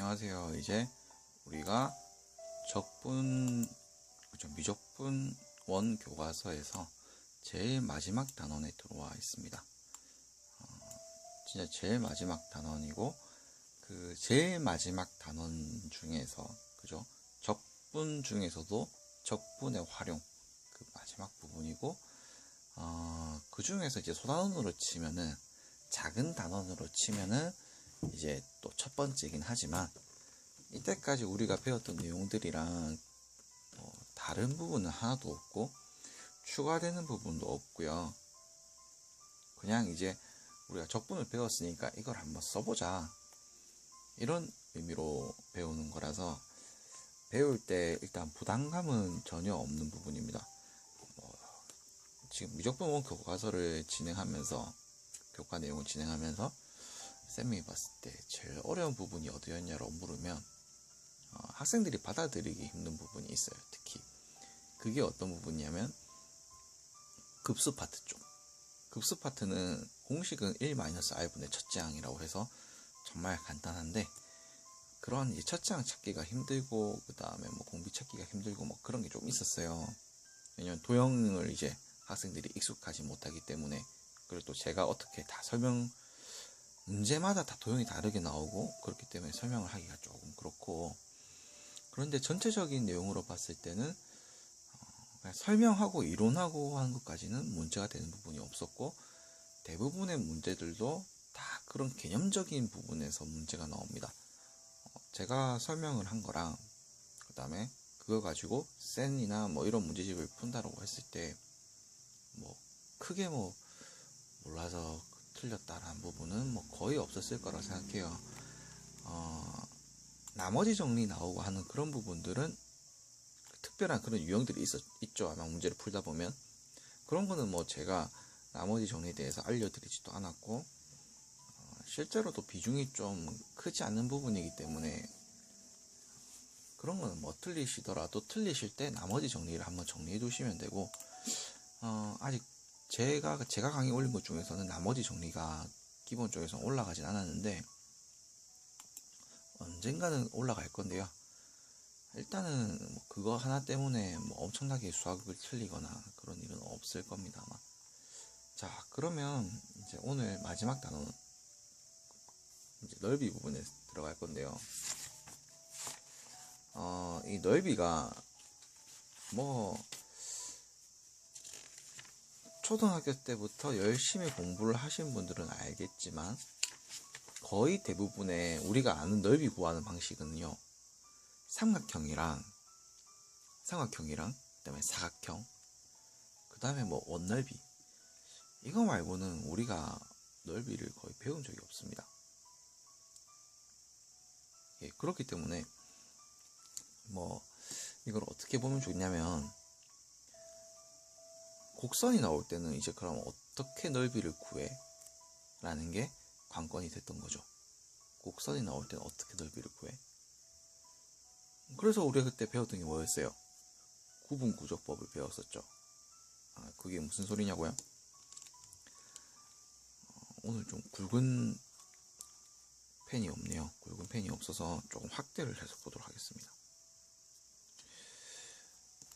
안녕하세요. 이제 우리가 미적분 원 교과서에서 제일 마지막 단원에 들어와 있습니다. 진짜 제일 마지막 단원이고, 그 제일 마지막 단원 중에서, 그죠? 적분 중에서도 적분의 활용, 그 마지막 부분이고, 그 중에서 이제 소단원으로 치면은, 작은 단원으로 치면은, 이제 또 첫 번째이긴 하지만, 이때까지 우리가 배웠던 내용들이랑 다른 부분은 하나도 없고 추가되는 부분도 없고요. 그냥 이제 우리가 적분을 배웠으니까 이걸 한번 써보자, 이런 의미로 배우는 거라서 배울 때 일단 부담감은 전혀 없는 부분입니다. 지금 미적분 교과서를 진행하면서, 교과 내용을 진행하면서 쌤이 봤을 때 제일 어려운 부분이 어디였냐고 물으면 학생들이 받아들이기 힘든 부분이 있어요. 특히 그게 어떤 부분이냐면 급수 파트 쪽. 급수 파트는 공식은 1-r분의 첫째 항이라고 해서 정말 간단한데, 그런 이제 첫째 항 찾기가 힘들고, 그 다음에 뭐 공비 찾기가 힘들고 뭐 그런 게 좀 있었어요. 왜냐면 도형을 이제 학생들이 익숙하지 못하기 때문에. 그리고 또 제가 어떻게 다 문제마다 다 도형이 다르게 나오고 그렇기 때문에 설명을 하기가 조금 그렇고, 그런데 전체적인 내용으로 봤을 때는 그냥 설명하고 이론하고 하는 것까지는 문제가 되는 부분이 없었고, 대부분의 문제들도 다 그런 개념적인 부분에서 문제가 나옵니다. 제가 설명을 한 거랑 그 다음에 그거 가지고 센이나 뭐 이런 문제집을 푼다라고 했을 때 뭐 크게 뭐 몰라서 틀렸다라는 부분은 뭐 거의 없었을 거라고 생각해요. 나머지 정리 나오고 하는 그런 부분들은 특별한 그런 유형들이 있죠. 아마 문제를 풀다 보면. 그런 거는 뭐 제가 나머지 정리에 대해서 알려드리지도 않았고, 실제로도 비중이 좀 크지 않는 부분이기 때문에 그런 거는 뭐 틀리시더라도 틀리실 때 나머지 정리를 한번 정리해 두시면 되고, 아직 제가 강의 올린 것 중에서는 나머지 정리가 기본 쪽에서 올라가진 않았는데 언젠가는 올라갈 건데요. 일단은 뭐 그거 하나 때문에 뭐 엄청나게 수학을 틀리거나 그런 일은 없을 겁니다, 아마. 자, 그러면 이제 오늘 마지막 단어는 이제 넓이 부분에 들어갈 건데요. 이 넓이가 뭐 초등학교 때부터 열심히 공부를 하신 분들은 알겠지만, 거의 대부분의 우리가 아는 넓이 구하는 방식은요, 삼각형이랑 그다음에 사각형, 그다음에 뭐 원넓이, 이거 말고는 우리가 넓이를 거의 배운 적이 없습니다. 예, 그렇기 때문에 뭐 이걸 어떻게 보면 좋냐면, 곡선이 나올 때는 이제 그럼 어떻게 넓이를 구해? 라는 게 관건이 됐던 거죠. 곡선이 나올 때는 어떻게 넓이를 구해? 그래서 우리가 그때 배웠던 게 뭐였어요? 구분구조법을 배웠었죠. 그게 무슨 소리냐고요? 오늘 좀 굵은 펜이 없네요. 굵은 펜이 없어서 조금 확대를 해서 보도록 하겠습니다.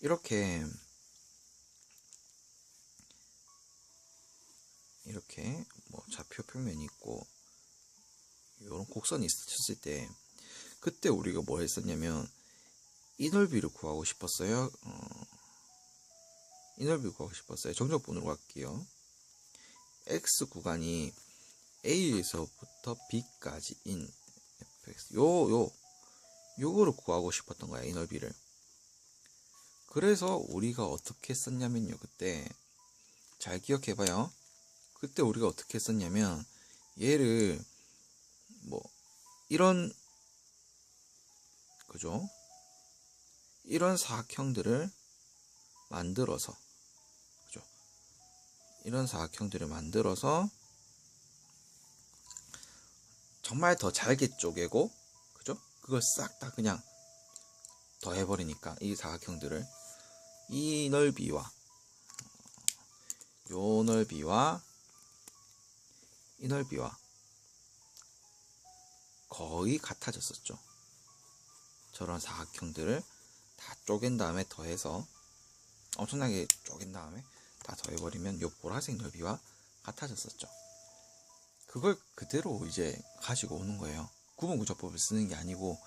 이렇게 뭐 좌표 평면이 있고 이런 곡선이 있었을 때, 그때 우리가 뭐 했었냐면 이 넓이를 구하고 싶었어요. 이 넓이를 구하고 싶었어요. 정적분으로 갈게요. x 구간이 A에서부터 B까지인 fx, 요거를 구하고 싶었던 거야, 이 넓이를. 그래서 우리가 어떻게 썼냐면요, 그때 잘 기억해봐요. 그때 우리가 어떻게 했었냐면, 얘를 뭐 이런, 그죠? 이런 사각형들을 만들어서, 그죠? 이런 사각형들을 만들어서 정말 더 잘게 쪼개고, 그죠? 그걸 싹 다 그냥 더해버리니까 이 사각형들을, 이 넓이와 요 넓이와 이 넓이와 거의 같아졌었죠. 저런 사각형들을 다 쪼갠 다음에 더해서 엄청나게 쪼갠 다음에 다 더해버리면 요 보라색 넓이와 같아졌었죠. 그걸 그대로 이제 가지고 오는 거예요. 구분구조법을 쓰는 게 아니고요.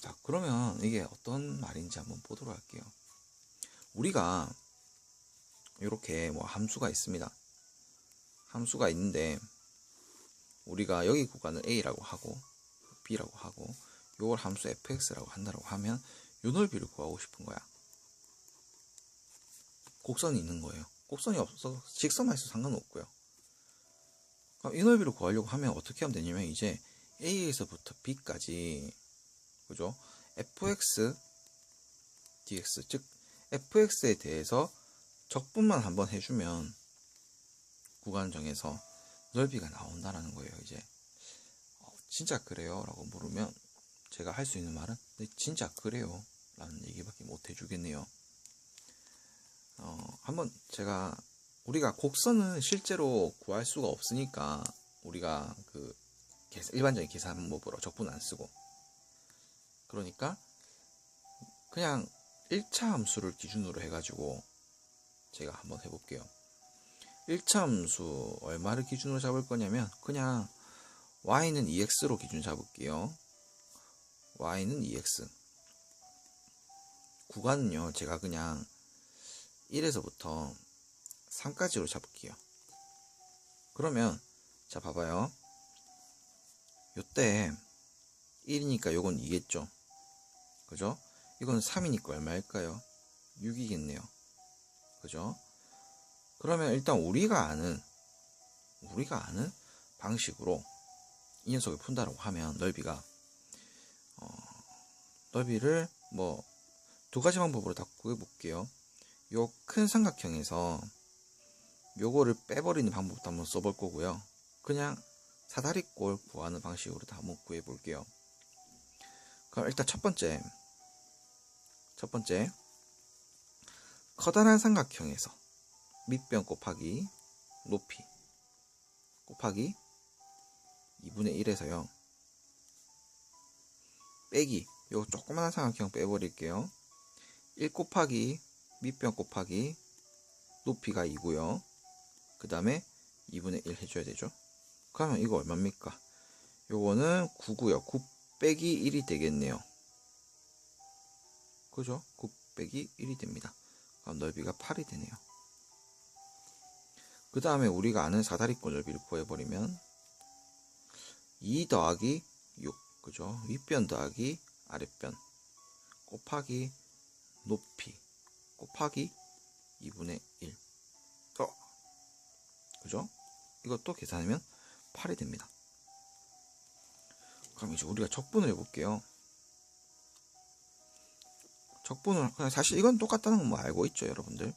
자, 그러면 이게 어떤 말인지 한번 보도록 할게요. 우리가 이렇게 뭐 함수가 있습니다. 함수가 있는데 우리가 여기 구간을 A라고 하고 B라고 하고 요걸 함수 fx라고 한다고 하면 요 넓이를 구하고 싶은 거야. 곡선이 있는 거예요. 곡선이 없어서 직선만 있어도 상관없고요. 그럼 이 넓이를 구하려고 하면 어떻게 하면 되냐면 이제 A에서부터 B까지 그죠? fx dx 즉 fx에 대해서 적분만 한번 해주면 구간 정해서 넓이가 나온다라는 거예요. 이제 진짜 그래요? 라고 물으면 제가 할 수 있는 말은 네, 진짜 그래요 라는 얘기밖에 못 해주겠네요. 한번 우리가 곡선은 실제로 구할 수가 없으니까 우리가 그 일반적인 계산 방법으로 적분 안 쓰고 그러니까 그냥 1차 함수를 기준으로 해가지고 제가 한번 해볼게요. 1차 함수 얼마를 기준으로 잡을 거냐면 그냥 y는 2x로 기준 잡을게요. y는 2x. 구간은요 제가 그냥 1에서부터 3까지로 잡을게요. 그러면 자 봐봐요. 요때 1이니까 요건 2겠죠. 그죠? 이건 3이니까 얼마일까요? 6이겠네요. 그죠? 그러면 일단 우리가 아는 방식으로 이 녀석을 푼다라고 하면 넓이를 뭐 두 가지 방법으로 다 구해볼게요. 요 큰 삼각형에서 요거를 빼버리는 방법도 한번 써볼 거고요. 그냥 사다리꼴 구하는 방식으로 다 한번 구해볼게요. 그럼 일단 첫 번째 커다란 삼각형에서 밑변 곱하기 높이 곱하기 2분의 1에서요 빼기 요 조그만한 삼각형 빼버릴게요. 1 곱하기 밑변 곱하기 높이가 2고요. 그 다음에 2분의 1 해줘야 되죠. 그러면 이거 얼마입니까? 요거는 9고요. 9 빼기 1이 되겠네요. 그죠? 9 빼기 1이 됩니다. 그럼 넓이가 8이 되네요. 그 다음에 우리가 아는 사다리꼴 넓이를 구해버리면 2 더하기 6 그죠? 윗변 더하기 아랫변 곱하기 높이 곱하기 2분의 1 그죠? 이것도 계산하면 8이 됩니다. 그럼 이제 우리가 적분을 해볼게요. 적분을 그냥 사실 이건 똑같다는 건 뭐 알고 있죠 여러분들.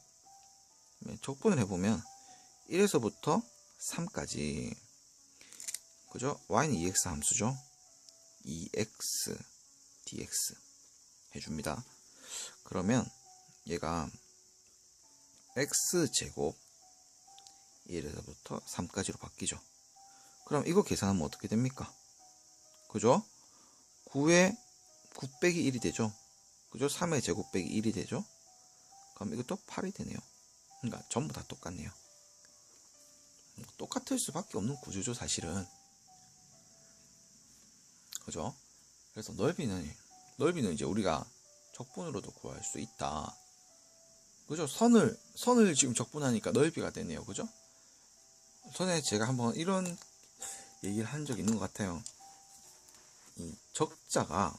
적분을 해보면 1에서부터 3까지 그죠? y는 2x 함수죠. 2x dx 해줍니다. 그러면 얘가 x제곱 1에서부터 3까지로 바뀌죠. 그럼 이거 계산하면 어떻게 됩니까? 그죠? 9에 9 빼기 1이 되죠. 그죠? 3의 제곱 빼기 1이 되죠. 그럼 이것도 8이 되네요. 그러니까 전부 다 똑같네요. 똑같을 수밖에 없는 구조죠 사실은. 그죠? 그래서 넓이는 이제 우리가 적분으로도 구할 수 있다. 그죠? 선을 지금 적분하니까 넓이가 되네요. 그죠? 전에 제가 한번 이런 얘기를 한 적이 있는 것 같아요. 이 적자가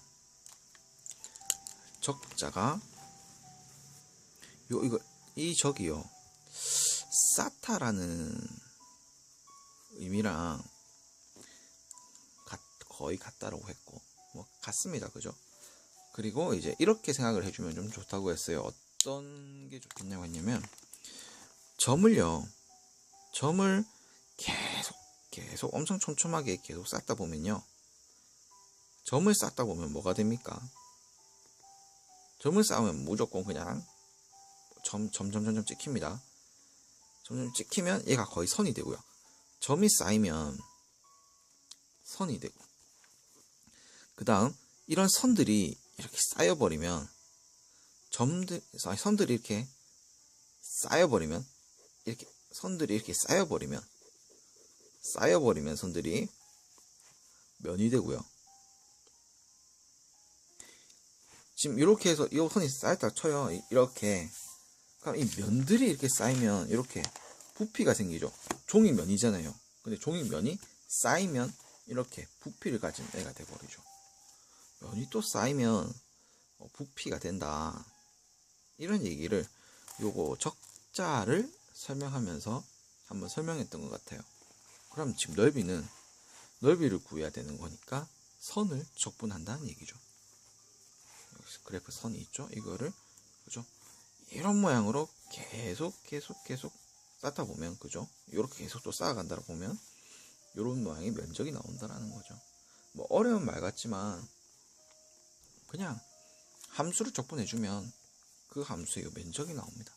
이 적이요 싸타라는 의미랑 거의 같다라고 했고 뭐 같습니다. 그죠? 그리고 이제 이렇게 생각을 해주면 좀 좋다고 했어요. 어떤 게 좋겠냐고 했냐면 점을 계속 엄청 촘촘하게 계속 쌓다 보면요 점을 쌓다 보면 뭐가 됩니까? 점을 쌓으면 무조건 그냥 점점 찍힙니다. 점점 찍히면 얘가 거의 선이 되고요. 점이 쌓이면 선이 되고 그 다음 이런 선들이 이렇게 쌓여버리면 선들이 이렇게 쌓여버리면 이렇게 선들이 이렇게 쌓여버리면 선들이 면이 되고요. 지금 이렇게 해서 이 선이 쌓였다 쳐요. 이렇게. 그럼 이 면들이 이렇게 쌓이면 이렇게 부피가 생기죠. 종이면이잖아요. 근데 종이면이 쌓이면 이렇게 부피를 가진 애가 돼버리죠. 면이 또 쌓이면 부피가 된다. 이런 얘기를 요거 적자를 설명하면서 한번 설명했던 것 같아요. 그럼 지금 넓이를 구해야 되는 거니까 선을 적분한다는 얘기죠. 여기서 그래프 선이 있죠. 이거를 그죠? 이런 모양으로 계속 쌓다 보면 그죠? 이렇게 계속 또 쌓아간다 보면 이런 모양의 면적이 나온다라는 거죠. 뭐 어려운 말 같지만 그냥 함수를 적분해주면 그 함수의 면적이 나옵니다.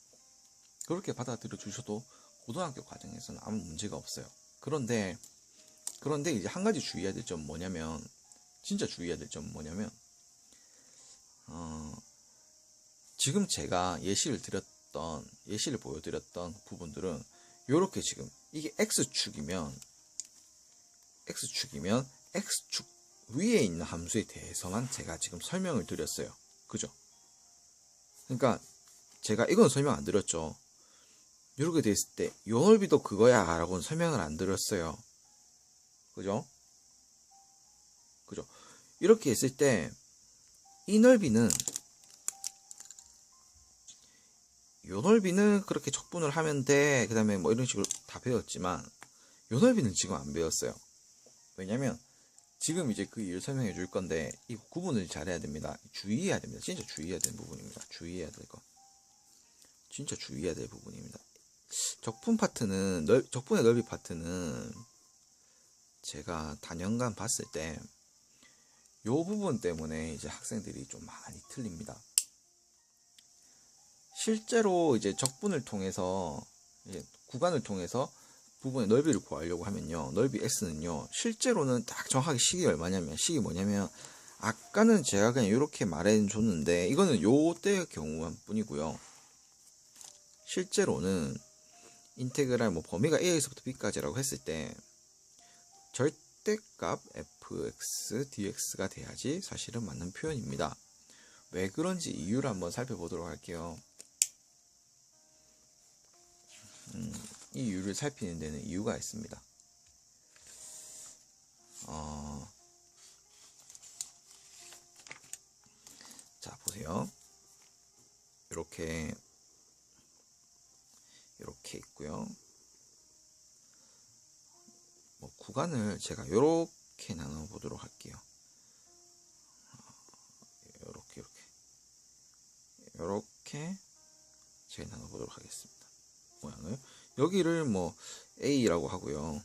그렇게 받아들여 주셔도 고등학교 과정에서는 아무 문제가 없어요. 그런데 이제 한 가지 주의해야 될 점은 뭐냐면, 진짜 주의해야 될 점은 뭐냐면, 지금 제가 예시를 보여드렸던 부분들은 요렇게 지금 이게 X축이면 X축 위에 있는 함수에 대해서만 제가 지금 설명을 드렸어요. 그죠? 그러니까 제가 이건 설명 안 드렸죠. 이렇게 됐을 때 요 넓이도 그거야 라고는 설명을 안 드렸어요. 그죠? 이렇게 했을 때 이 넓이는 요 넓이는 그렇게 적분을 하면 돼. 그 다음에 뭐 이런 식으로 다 배웠지만 요 넓이는 지금 안 배웠어요. 왜냐면 지금 이제 그 이유를 설명해 줄 건데 이 구분을 잘해야 됩니다. 주의해야 됩니다. 진짜 주의해야 되는 부분입니다. 주의해야 될 거. 진짜 주의해야 될 부분입니다. 적분의 넓이 파트는 제가 단연간 봤을 때 요 부분 때문에 이제 학생들이 좀 많이 틀립니다. 실제로 이제 적분을 통해서 이제 구간을 통해서 부분의 넓이를 구하려고 하면요, 넓이 x는요 실제로는 딱 정확하게 식이 얼마냐면, 식이 뭐냐면 아까는 제가 그냥 이렇게 말해 줬는데 이거는 요때의 경우만 뿐이고요. 실제로는 인테그랄 뭐 범위가 a에서부터 b까지라고 했을 때 절대값 fx dx가 돼야지 사실은 맞는 표현입니다. 왜 그런지 이유를 한번 살펴보도록 할게요. 이 이유를 살피는 데는 이유가 있습니다. 자, 보세요. 이렇게 있고요. 뭐 구간을 제가 이렇게 나눠 보도록 할게요. 이렇게 제가 나눠 보도록 하겠습니다. 모양을 여기를 뭐 A라고 하고요.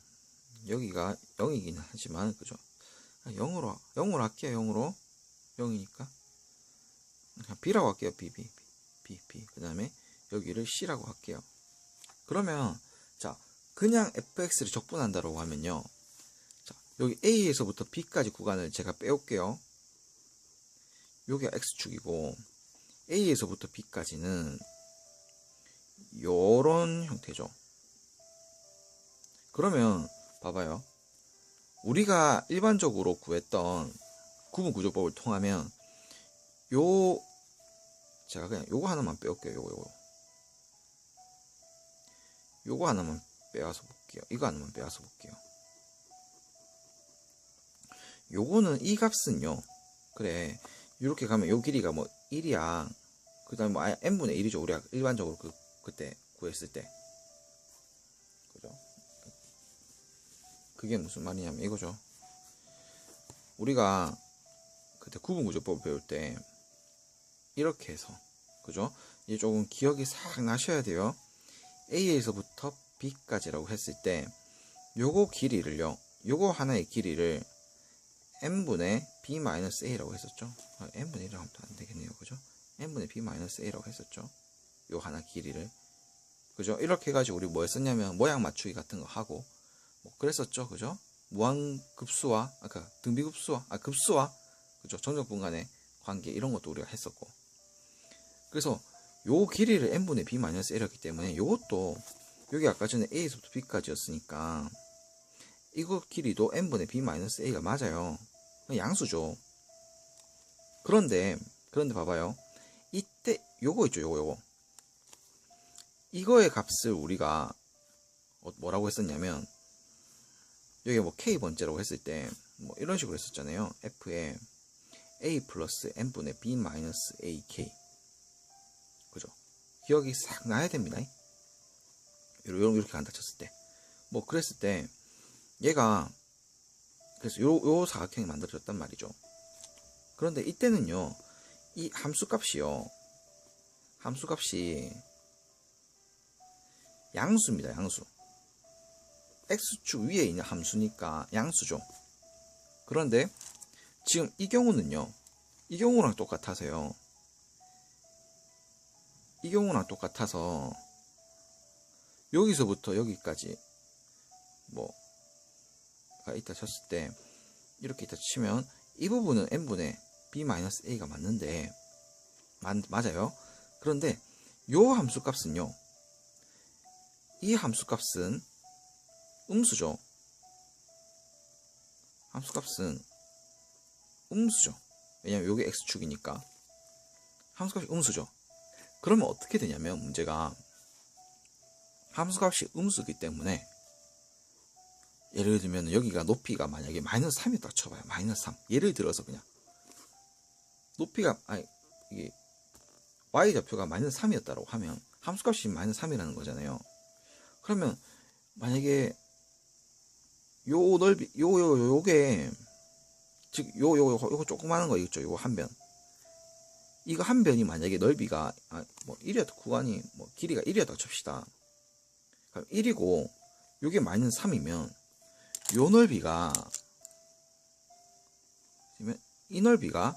여기가 0이긴 하지만 그죠? 0으로 할게요. 0이니까 B라고 할게요. B. 그 다음에 여기를 C라고 할게요. 그러면 자, 그냥 fx를 적분한다라고 하면요, 자, 여기 A에서부터 B까지 구간을 제가 빼올게요. 여기가 x축이고 A에서부터 B까지는 요런 형태죠. 그러면 봐봐요. 우리가 일반적으로 구했던 구분구조법을 통하면 제가 그냥 요거 하나만 빼올게요. 요거 하나만 빼와서 볼게요. 이거 하나만 빼와서 볼게요. 요거는 이 값은요, 그래 이렇게 가면 요 길이가 뭐 1이야. 그 다음에 뭐 n분의 1이죠. 우리가 일반적으로 그때 구했을 때. 그죠? 그게 무슨 말이냐면 이거죠. 우리가 그때 구분구조법 배울 때 이렇게 해서, 그죠? 이제 조금 기억이 싹 나셔야 돼요. A에서부터 B까지라고 했을 때 요거 길이를요, 요거 하나의 길이를 n분의 B-A라고 했었죠. n분의 1이라고 하면 안 되겠네요. 그죠? n분의 B-A라고 했었죠. 요 하나 길이를. 그죠? 이렇게 해가지고 우리 뭐 했었냐면 모양 맞추기 같은 거 하고 뭐 그랬었죠. 그죠? 무한급수와, 급수와 그죠? 정적분 간의 관계 이런 것도 우리가 했었고. 그래서 요 길이를 n분의 b-a였기 때문에 요것도 여기 아까 전에 a에서부터 b까지였으니까 이거 길이도 n분의 b-a가 맞아요. 양수죠. 그런데 봐봐요. 이때 요거 있죠. 요거 이거의 값을 우리가 뭐라고 했었냐면 여기 뭐 k번째라고 했을 때 뭐 이런 식으로 했었잖아요. f에 a 플러스 n분의 b 마이너스 ak. 그죠? 기억이 싹 나야 됩니다. 이렇게 간다 쳤을 때. 뭐 그랬을 때 얘가 그래서 요 사각형이 만들어졌단 말이죠. 그런데 이때는요. 이 함수값이 양수입니다. 양수. x축 위에 있는 함수니까 양수죠. 그런데 지금 이 경우는요. 이 경우랑 똑같아서요. 이 경우랑 똑같아서 여기서부터 여기까지 뭐가 있다 쳤을 때 이렇게 있다 치면 이 부분은 n분의 b-a가 맞는데 맞아요. 그런데 요 함수값은요. 이 함수값은 음수죠. 함수값은 음수죠. 왜냐면 요게 x축이니까 함수값이 음수죠. 그러면 어떻게 되냐면 문제가 함수값이 음수이기 때문에 예를 들면 여기가 높이가 만약에 마이너스 3이었다 쳐봐요. 마이너스 3. 예를 들어서 그냥 높이가 이게 y좌표가 마이너스 3이었다고 하면 함수값이 마이너스 3이라는 거잖아요. 그러면 만약에 요 넓이 요게 즉 요거 조그마한 거 있죠. 요거 한 변. 이거 한 변이 만약에 넓이가 뭐 1이었다 구간이 뭐 길이가 1이었다 칩시다. 그럼 1이고 요게 마이너스 3이면 요 넓이가 이 넓이가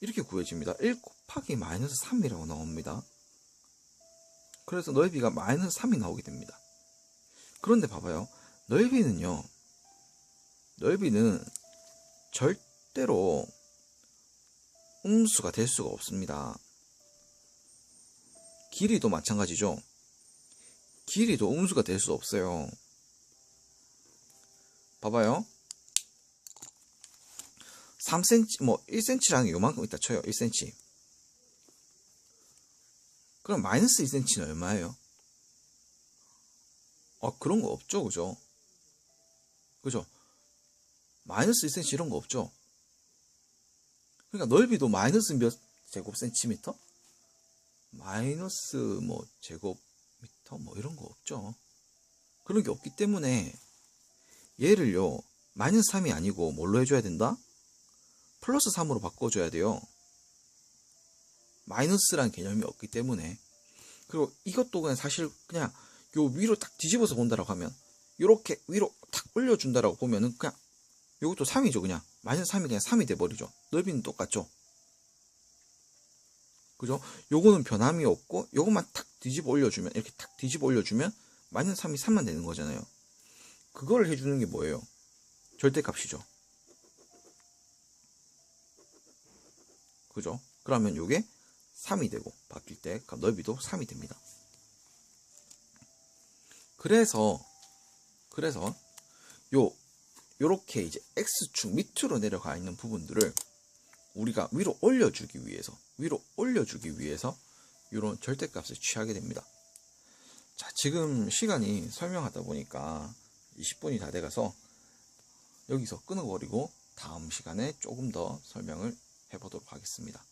이렇게 구해집니다. 1 곱하기 마이너스 3이라고 나옵니다. 그래서 넓이가 마이너스 3이 나오게 됩니다. 그런데 봐봐요. 넓이는 절대로 음수가 될 수가 없습니다. 길이도 마찬가지죠. 길이도 음수가 될 수 없어요. 봐봐요. 3cm, 뭐 1cm라는 게 요만큼 있다 쳐요. 1cm. 그럼 마이너스 2cm는 얼마예요? 그런 거 없죠. 그죠? 마이너스 2cm 이런 거 없죠. 그러니까 넓이도 마이너스 몇 제곱 센티미터? 마이너스 뭐 제곱미터 뭐 이런 거 없죠. 그런 게 없기 때문에 얘를요 마이너스 3이 아니고 뭘로 해줘야 된다? 플러스 3으로 바꿔줘야 돼요. 마이너스란 개념이 없기 때문에. 그리고 이것도 그냥 사실 그냥 요 위로 딱 뒤집어서 본다라고 하면 요렇게 위로 탁 올려준다라고 보면은 그냥 요것도 3이죠. 그냥 마이너스 3이 그냥 3이 돼버리죠. 넓이는 똑같죠. 그죠? 요거는 변함이 없고 요것만 탁 뒤집어 올려주면 이렇게 탁 뒤집어 올려주면 마이너스 3이 3만 되는 거잖아요. 그걸 해주는 게 뭐예요? 절대값이죠. 그죠? 그러면 요게 3이 되고 바뀔 때 넓이도 3이 됩니다. 그래서 요렇게 이제 x축 밑으로 내려가 있는 부분들을 우리가 위로 올려주기 위해서 이런 절대값을 취하게 됩니다. 자, 지금 시간이 설명하다 보니까 20분이 다 돼가서 여기서 끊어버리고 다음 시간에 조금 더 설명을 해보도록 하겠습니다.